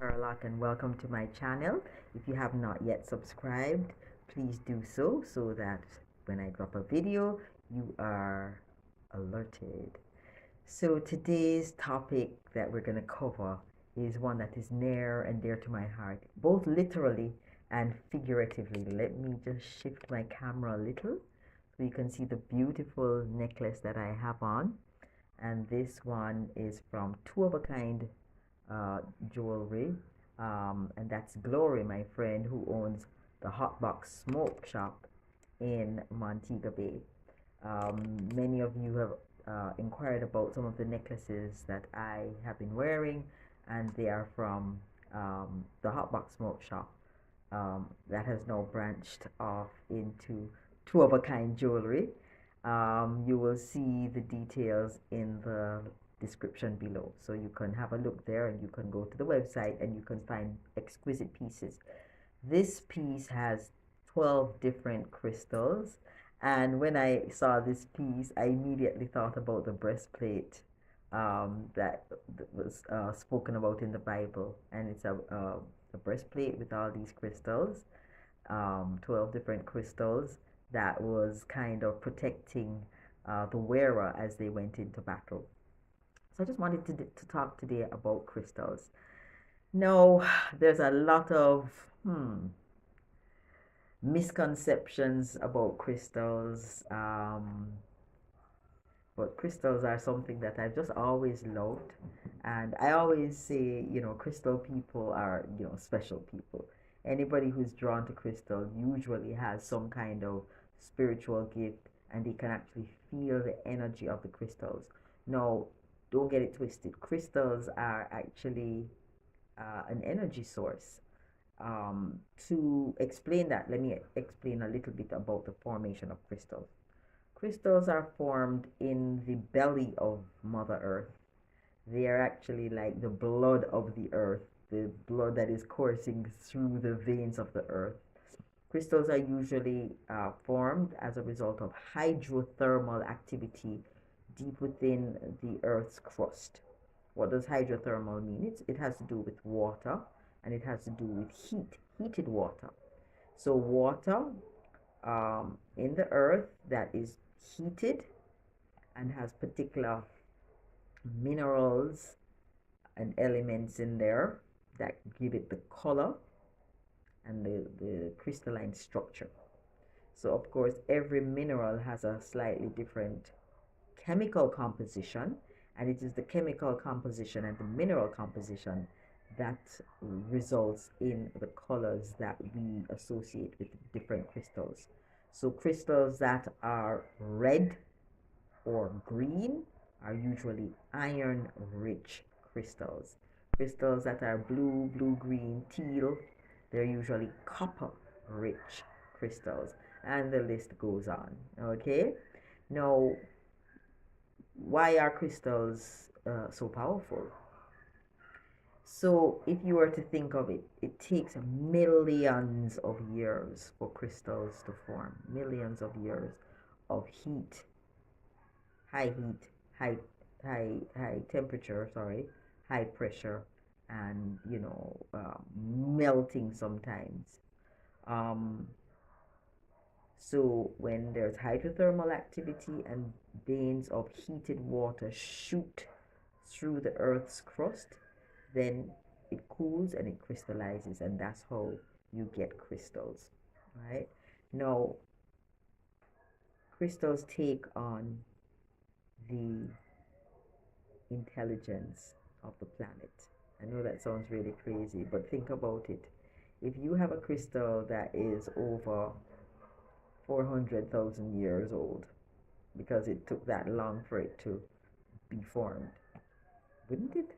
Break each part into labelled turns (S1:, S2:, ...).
S1: Hurlock and welcome to my channel. If you have not yet subscribed, please do so that when I drop a video, you are alerted. So today's topic that we're going to cover is one that is near and dear to my heart, both literally and figuratively. Let me just shift my camera a little so you can see the beautiful necklace that I have on. And this one is from Two of a Kind jewelry, and that's Glory, my friend, who owns the Hot Box Smoke Shop in Montego Bay. Many of you have inquired about some of the necklaces that I have been wearing, and they are from the Hot Box Smoke Shop that has now branched off into Two of a Kind jewelry. You will see the details in the description below, so you can have a look there, and you can go to the website and you can find exquisite pieces. This piece has 12 different crystals, and when I saw this piece, I immediately thought about the breastplate that was spoken about in the Bible, and it's a breastplate with all these crystals, 12 different crystals that was kind of protecting the wearer as they went into battle. So I just wanted to talk today about crystals. Now, there's a lot of misconceptions about crystals, but crystals are something that I've just always loved. And I always say, crystal people are, special people. Anybody who's drawn to crystal usually has some kind of spiritual gift, and they can actually feel the energy of the crystals. Now, don't get it twisted. Crystals are actually an energy source. To explain that, let me explain a little bit about the formation of crystals. Crystals are formed in the belly of Mother Earth. They are actually like the blood of the earth, the blood that is coursing through the veins of the earth. Crystals are usually formed as a result of hydrothermal activity deep within the Earth's crust. What does hydrothermal mean? It has to do with water, and it has to do with heated water. So water in the earth that is heated and has particular minerals and elements in there that give it the color and the crystalline structure. So of course every mineral has a slightly different chemical composition, and it is the chemical composition and the mineral composition that results in the colors that we associate with different crystals. So crystals that are red or green are usually iron rich crystals. Crystals that are blue, green, teal, they're usually copper rich crystals, and the list goes on. Okay, now why are crystals so powerful? So if you were to think of it, it takes millions of years for crystals to form, millions of years of heat, high heat, high temperature, sorry, high pressure, and melting sometimes. So when there's hydrothermal activity and veins of heated water shoot through the Earth's crust, then it cools and it crystallizes, and that's how you get crystals, right? Now, crystals take on the intelligence of the planet. I know that sounds really crazy, but think about it. If you have a crystal that is over 400,000 years old, because it took that long for it to be formed, wouldn't it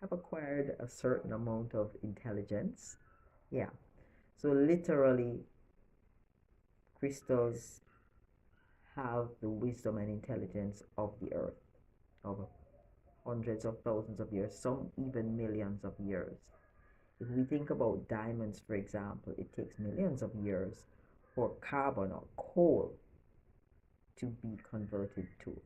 S1: have acquired a certain amount of intelligence? Yeah. So literally, crystals have the wisdom and intelligence of the earth, of hundreds of thousands of years, some even millions of years. If we think about diamonds, for example, it takes millions of years for carbon or coal to be converted to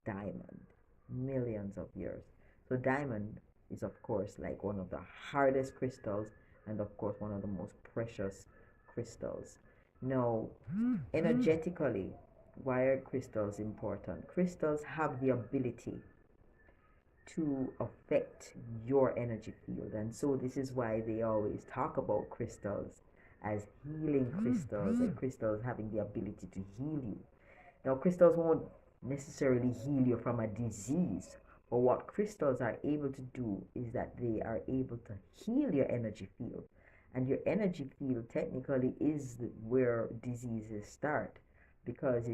S1: diamond. Millions of years. So diamond is, of course, like one of the hardest crystals, and of course one of the most precious crystals. Now, energetically, why are crystals important? Crystals have the ability to affect your energy field, and so this is why they always talk about crystals as healing crystals, and crystals having the ability to heal you. Now, crystals won't necessarily heal you from a disease, but what crystals are able to do is that they are able to heal your energy field. And your energy field technically is where diseases start, because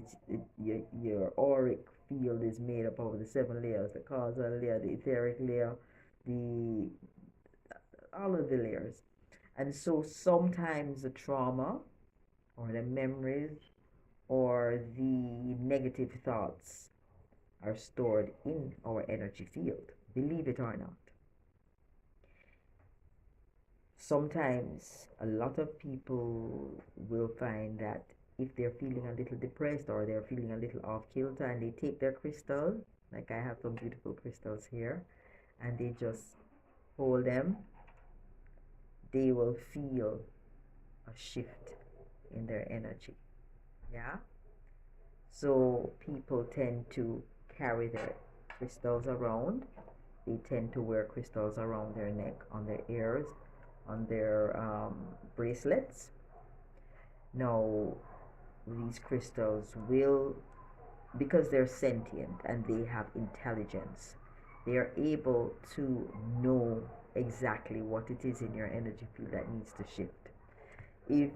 S1: your auric field is made up of the 7 layers: the causal layer, the etheric layer, the all of the layers. And so sometimes the trauma or the memories or the negative thoughts are stored in our energy field, believe it or not. Sometimes a lot of people will find that if they're feeling a little depressed or they're feeling a little off kilter and they take their crystal, like I have some beautiful crystals here, and they just hold them, they will feel a shift in their energy. Yeah. So people tend to carry their crystals around. They tend to wear crystals around their neck, on their ears, on their bracelets. Now, these crystals will, because they're sentient and they have intelligence, they are able to know exactly what it is in your energy field that needs to shift. If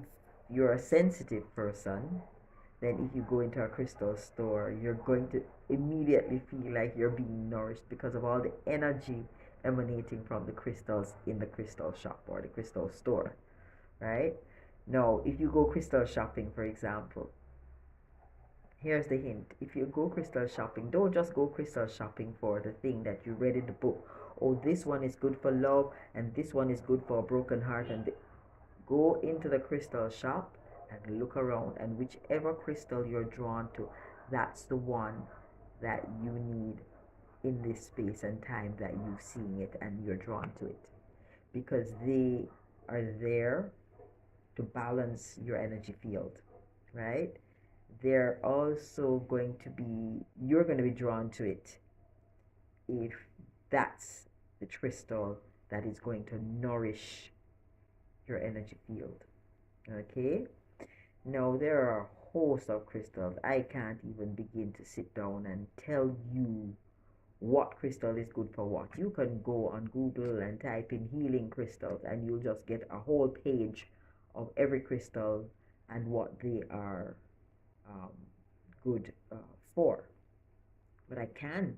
S1: you're a sensitive person, then if you go into a crystal store, you're going to immediately feel like you're being nourished because of all the energy emanating from the crystals in the crystal shop or the crystal store, right? Now, if you go crystal shopping, for example, here's the hint. If you go crystal shopping, don't just go crystal shopping for the thing that you read in the book. Oh, this one is good for love, and this one is good for a broken heart, and go into the crystal shop and look around, and whichever crystal you're drawn to, that's the one that you need in this space and time that you're seeing it and you're drawn to it, because they are there to balance your energy field, right? They're also going to be, you're going to be drawn to it if that's the crystal that is going to nourish your energy field. Okay. Now, there are a host of crystals. I can't even begin to sit down and tell you what crystal is good for what. You can go on Google and type in healing crystals, and you'll just get a whole page of every crystal and what they are good for. But I can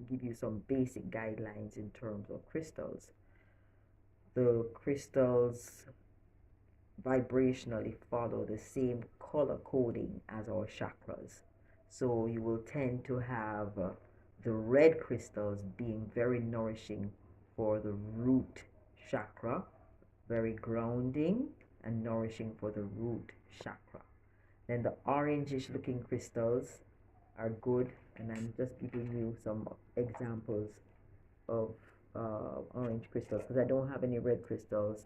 S1: give you some basic guidelines in terms of crystals. The crystals vibrationally follow the same color coding as our chakras. So you will tend to have the red crystals being very nourishing for the root chakra, very grounding and nourishing for the root chakra. Then the orangish looking crystals are good, and I'm just giving you some examples of orange crystals because I don't have any red crystals.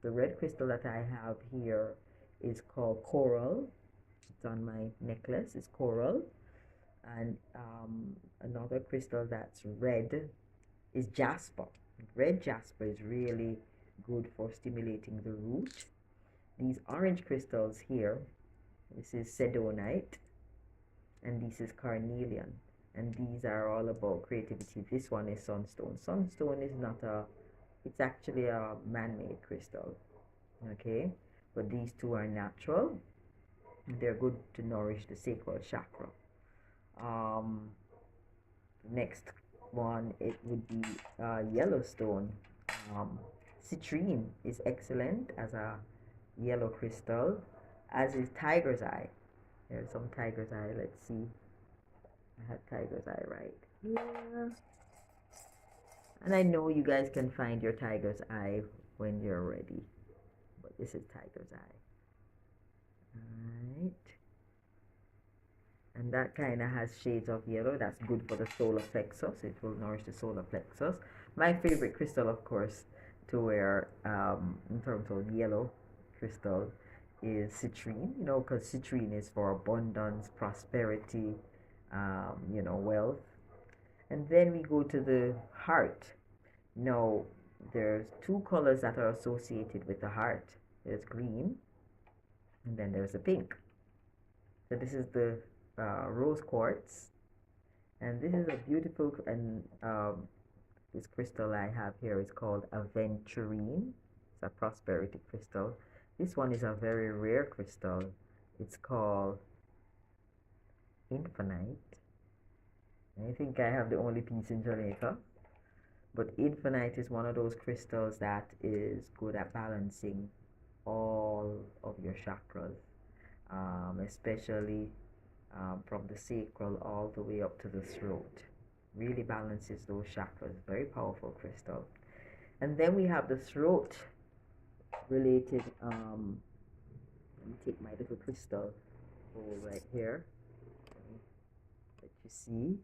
S1: The red crystal that I have here is called coral. It's on my necklace. It's coral. And another crystal that's red is jasper. Red jasper is really good for stimulating the root. These orange crystals here, this is sedonite, and this is carnelian. And these are all about creativity. This one is sunstone. Sunstone is not a, it's actually a man-made crystal, okay? But these two are natural. They're good to nourish the sacral chakra. Next one, it would be Yellowstone. Citrine is excellent as a yellow crystal, as is tiger's eye. There's some tiger's eye. Let's see. I have tiger's eye right here. And I know you guys can find your tiger's eye when you're ready. But this is tiger's eye. Alright. and that kind of has shades of yellow. That's good for the solar plexus. It will nourish the solar plexus. My favorite crystal, of course, to wear in terms of yellow crystal is citrine, you know, because citrine is for abundance, prosperity, you know, wealth. And then we go to the heart. Now, there's two colors that are associated with the heart. There's green, and then there's a pink. So this is the rose quartz, and this is a beautiful, and this crystal I have here is called aventurine. It's a prosperity crystal. This one is a very rare crystal. It's called infinite. I think I have the only piece in Jamaica. But infinite is one of those crystals that is good at balancing all of your chakras, especially from the sacral all the way up to the throat. Really balances those chakras. Very powerful crystal. And then we have the throat related. Let me take my little crystal bowl right here. Let you see.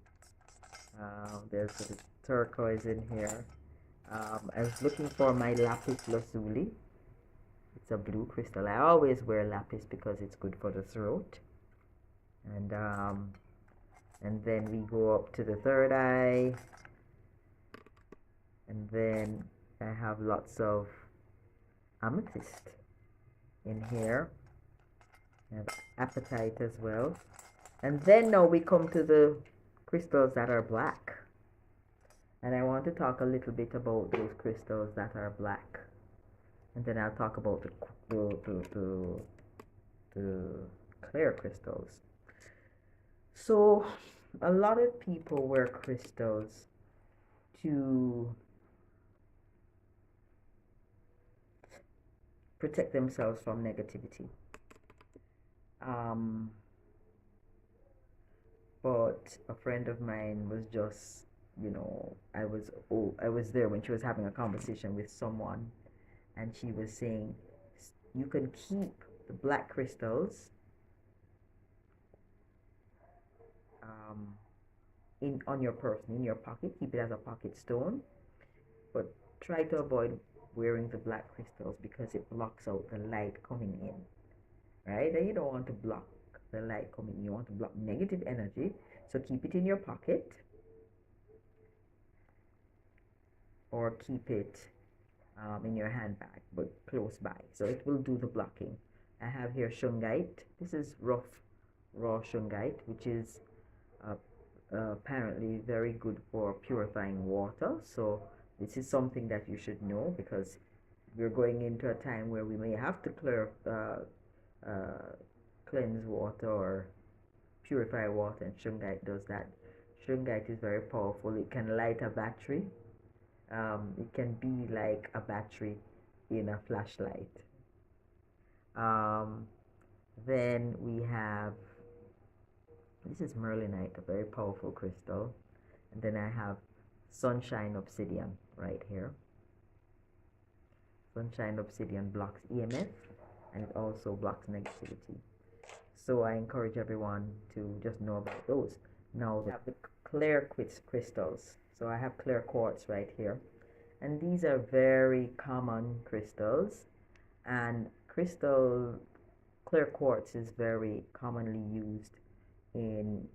S1: There's a turquoise in here. I was looking for my lapis lazuli. It's a blue crystal. I always wear lapis because it's good for the throat. And then we go up to the third eye, and then I have lots of amethyst in here. I have apatite as well. And then now we come to the crystals that are black, and I want to talk a little bit about those crystals that are black, and then I'll talk about the clear crystals. So a lot of people wear crystals to protect themselves from negativity. But a friend of mine was just, you know, I was there when she was having a conversation with someone, and she was saying you can keep the black crystals on your person, in your pocket. Keep it as a pocket stone, but try to avoid wearing the black crystals because it blocks out the light coming in, right? And you don't want to block the light coming in. You want to block negative energy, so keep it in your pocket or keep it in your handbag, but close by, so it will do the blocking. I have here shungite. This is raw shungite, which is apparently very good for purifying water. So this is something that you should know, because we're going into a time where we may have to cleanse water or purify water, and shungite does that. Shungite is very powerful. It can light a battery. It can be like a battery in a flashlight. Then we have, this is merlinite, a very powerful crystal. And then I have sunshine obsidian right here. Sunshine obsidian blocks EMF, and it also blocks negativity. So I encourage everyone to just know about those. Now we have the clear crystals. So I have clear quartz right here. And these are very common crystals. And clear quartz is very commonly used in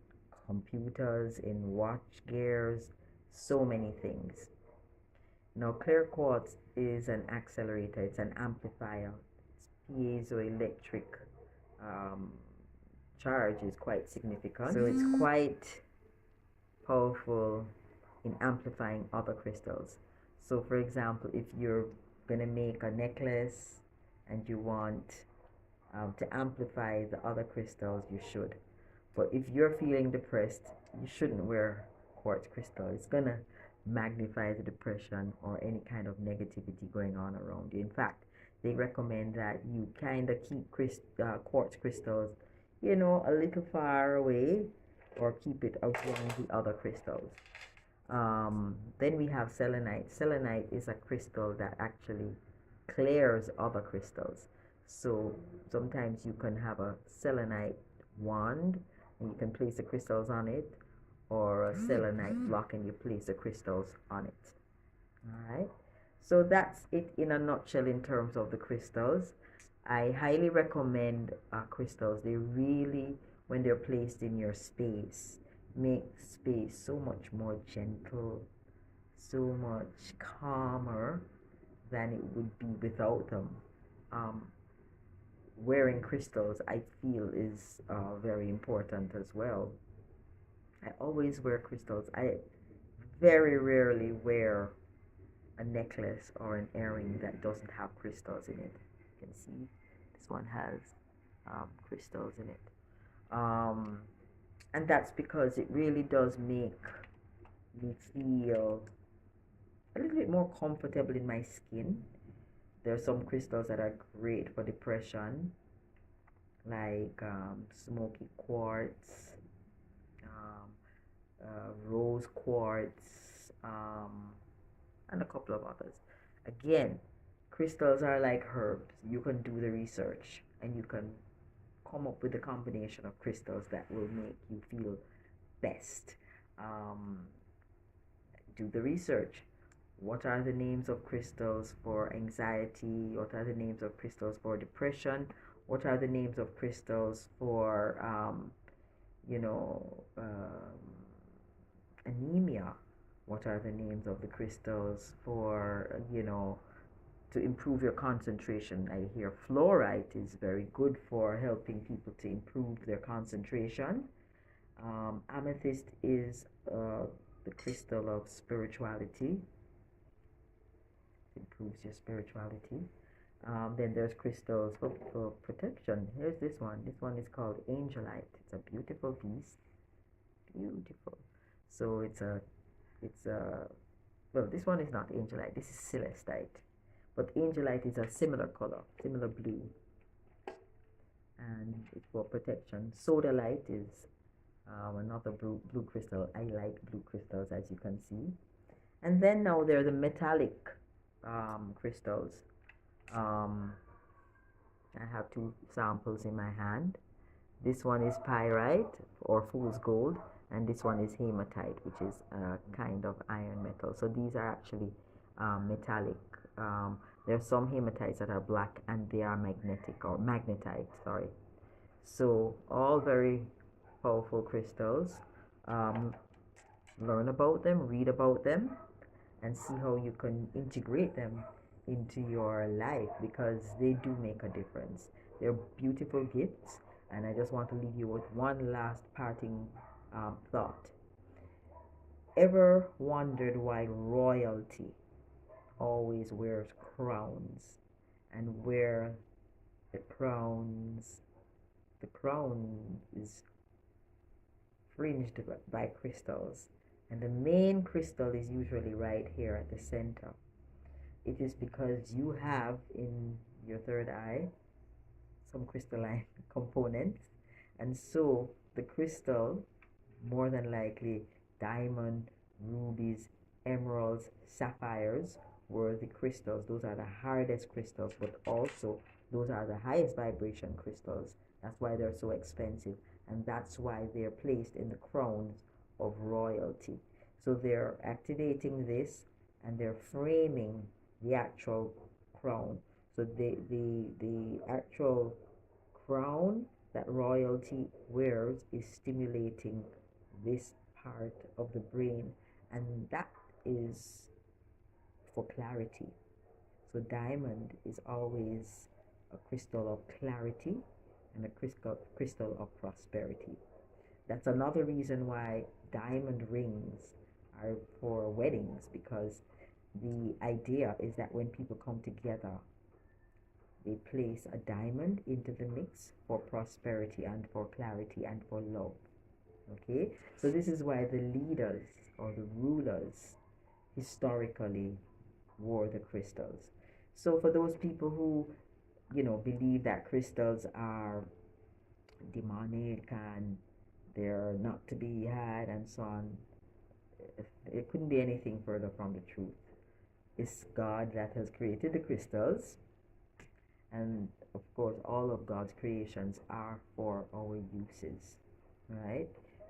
S1: computers, in watch gears, so many things. Now, clear quartz is an accelerator, it's an amplifier. Its piezoelectric charge is quite significant. So it's quite powerful in amplifying other crystals. So for example, if you're gonna make a necklace and you want to amplify the other crystals, you should. But if you're feeling depressed, you shouldn't wear quartz crystal. It's gonna magnify the depression or any kind of negativity going on around you. In fact, they recommend that you kind of keep quartz crystals, you know, a little far away, or keep it around the other crystals. Then we have selenite. Selenite is a crystal that actually clears other crystals. So sometimes you can have a selenite wand and you can place the crystals on it, or a selenite block and you place the crystals on it. All right, so that's it in a nutshell in terms of the crystals. I highly recommend crystals. They really, when they're placed in your space, make space so much more gentle, so much calmer than it would be without them. Um, Wearing crystals, I feel, is very important as well. I always wear crystals. I very rarely wear a necklace or an earring that doesn't have crystals in it. You can see this one has crystals in it. And that's because it really does make me feel a little bit more comfortable in my skin. There are some crystals that are great for depression, like smoky quartz, um, rose quartz, and a couple of others. Again, crystals are like herbs. You can do the research and you can come up with a combination of crystals that will make you feel best. Um, do the research. What are the names of crystals for anxiety? What are the names of crystals for depression? What are the names of crystals for, you know, anemia? What are the names of the crystals for, you know, to improve your concentration? I hear fluorite is very good for helping people to improve their concentration. Amethyst is the crystal of spirituality. It improves your spirituality. Then there's crystals for protection. Here's this one. This one is called angelite. It's a beautiful piece. Beautiful. So it's a well, this one is not angelite. This is celestite. But angelite is a similar color, similar blue. And it's for protection. Sodalite is another blue crystal. I like blue crystals, as you can see. And then now there are the metallic crystals. I have two samples in my hand. This one is pyrite or fool's gold, and this one is hematite, which is a kind of iron metal. So these are actually metallic. There are some hematites that are black and they are magnetic, or magnetite, sorry. So all very powerful crystals. Learn about them, read about them, and see how you can integrate them into your life, because they do make a difference. They're beautiful gifts, and I just want to leave you with one last parting thought. Ever wondered why royalty always wears crowns, and where the crown is fringed by crystals, and the main crystal is usually right here at the center? It is because you have in your third eye some crystalline components, and so the crystal, more than likely diamond, rubies, emeralds, sapphires, were the crystals. Those are the hardest crystals, but also those are the highest vibration crystals. That's why they're so expensive, and that's why they're placed in the crowns of royalty. So they're activating this and they're framing the actual crown. So the actual crown that royalty wears is stimulating this part of the brain, and that is for clarity. So diamond is always a crystal of clarity and a crystal of prosperity. That's another reason why diamond rings are for weddings, because the idea is that when people come together, they place a diamond into the mix for prosperity and for clarity and for love. Okay, so this is why the leaders or the rulers historically wore the crystals. So for those people who, you know, believe that crystals are demonic and they're not to be had and so on, it couldn't be anything further from the truth. It's God that has created the crystals, and of course all of God's creations are for our uses. right?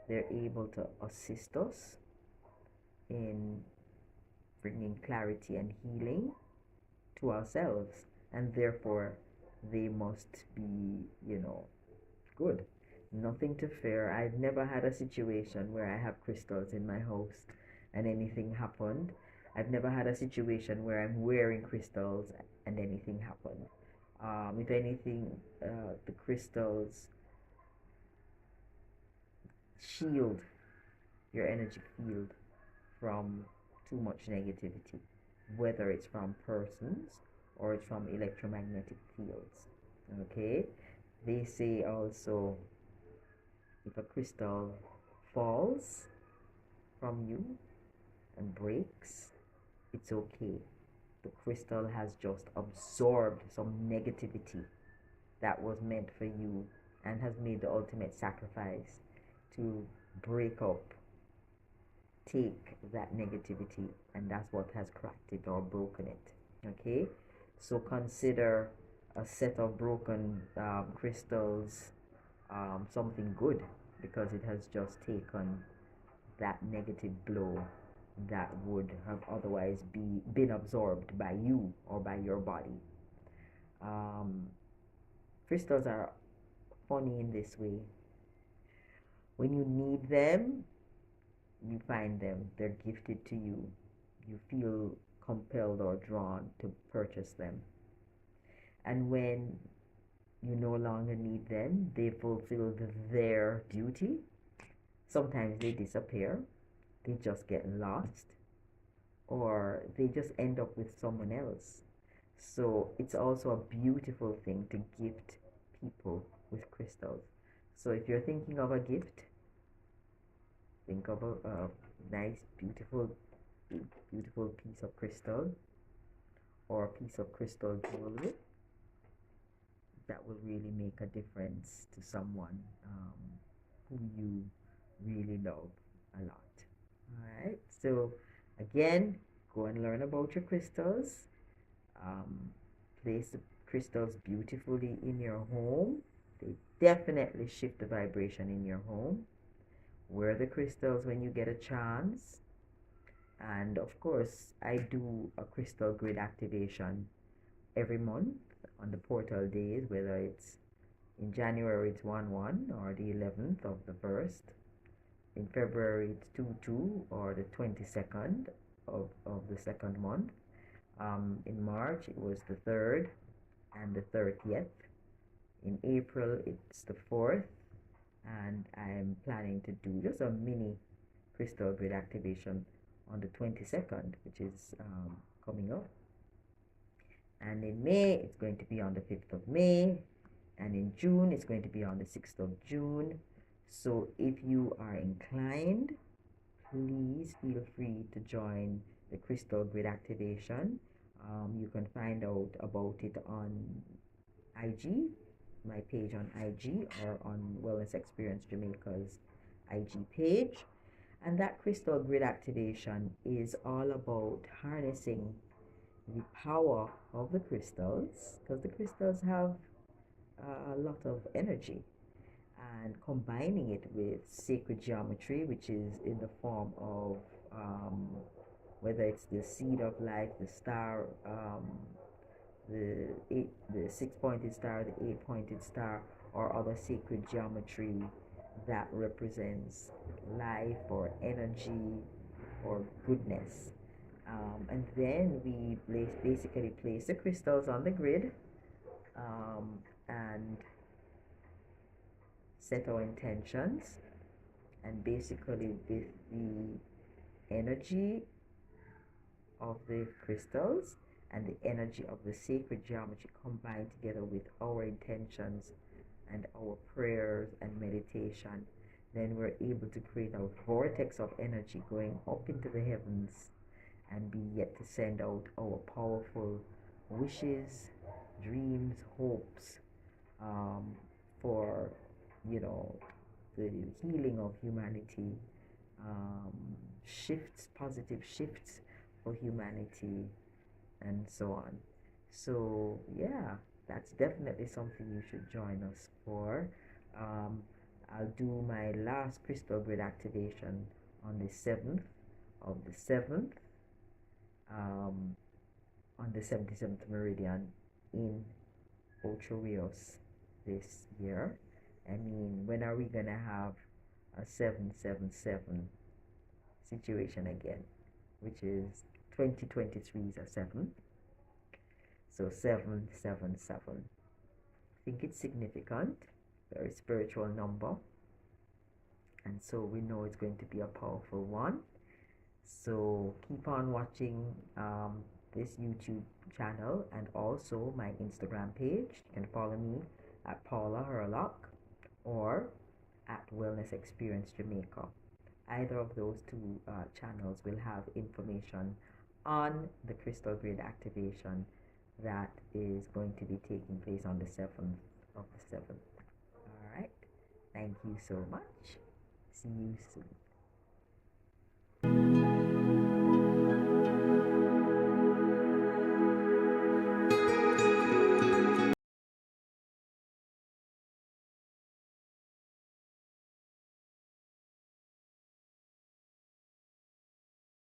S1: They're able to assist us in bringing clarity and healing to ourselves, and therefore they must be, good. Nothing to fear. I've never had a situation where I have crystals in my house and anything happened. I've never had a situation where I'm wearing crystals and anything happened. If anything, the crystals shield your energy field from too much negativity, whether it's from persons or it's from electromagnetic fields. Okay? They say also if a crystal falls from you and breaks, it's okay. The crystal has just absorbed some negativity that was meant for you and has made the ultimate sacrifice to break up, take that negativity, and that's what has cracked it or broken it. Okay, so consider a set of broken crystals something good, because it has just taken that negative blow that would have otherwise been absorbed by you or by your body. Um, Crystals are funny in this way. When you need them, you find them. They're gifted to you. You feel compelled or drawn to purchase them. And when you no longer need them, they fulfill their duty. Sometimes they disappear, they just get lost, or they just end up with someone else. So it's also a beautiful thing to gift people with crystals. So if you're thinking of a gift, think of a nice, beautiful piece of crystal or a piece of crystal jewelry that will really make a difference to someone who you really love a lot. All right. So again, go and learn about your crystals. Place the crystals beautifully in your home. They definitely shift the vibration in your home. Wear the crystals when you get a chance. And of course, I do a crystal grid activation every month on the portal days, whether it's in January it's 1/1 or the 11th of the first. In February it's 2/2 or the 22nd of the second month. In March it was the 3rd and the 30th. In April it's the 4th, and I'm planning to do just a mini crystal grid activation on the 22nd, which is coming up. And in May it's going to be on the 5th of May, and in June it's going to be on the 6th of June. So if you are inclined, please feel free to join the crystal grid activation. You can find out about it on IG, my page on IG, or on Wellness Experience Jamaica's IG page. And that crystal grid activation is all about harnessing the power of the crystals, because the crystals have a lot of energy, and combining it with sacred geometry, which is in the form of whether it's the seed of life, the star, the six-pointed star, the eight-pointed star, or other sacred geometry that represents life or energy or goodness. And then we basically place the crystals on the grid, and set our intentions, and basically with the energy of the crystals and the energy of the sacred geometry combined together with our intentions and our prayers and meditation, then we're able to create a vortex of energy going up into the heavens and be yet to send out our powerful wishes, dreams, hopes, for, you know, the healing of humanity, shifts, positive shifts for humanity, and so on. So, yeah, that's definitely something you should join us for. Um, I'll do my last crystal grid activation on the 7th of the 7th, on the 77th meridian in Ocho Rios this year. I mean, when are we gonna have a 777 situation again, which is 2023 is a 7, so 777. I think it's significant, very spiritual number, and so we know it's going to be a powerful one. So keep on watching this YouTube channel and also my Instagram page. You can follow me at Paula Hurlock or at Wellness Experience Jamaica. Either of those two channels will have information on the crystal grid activation that is going to be taking place on the 7th of the 7th. All right. Thank you so much. See you soon.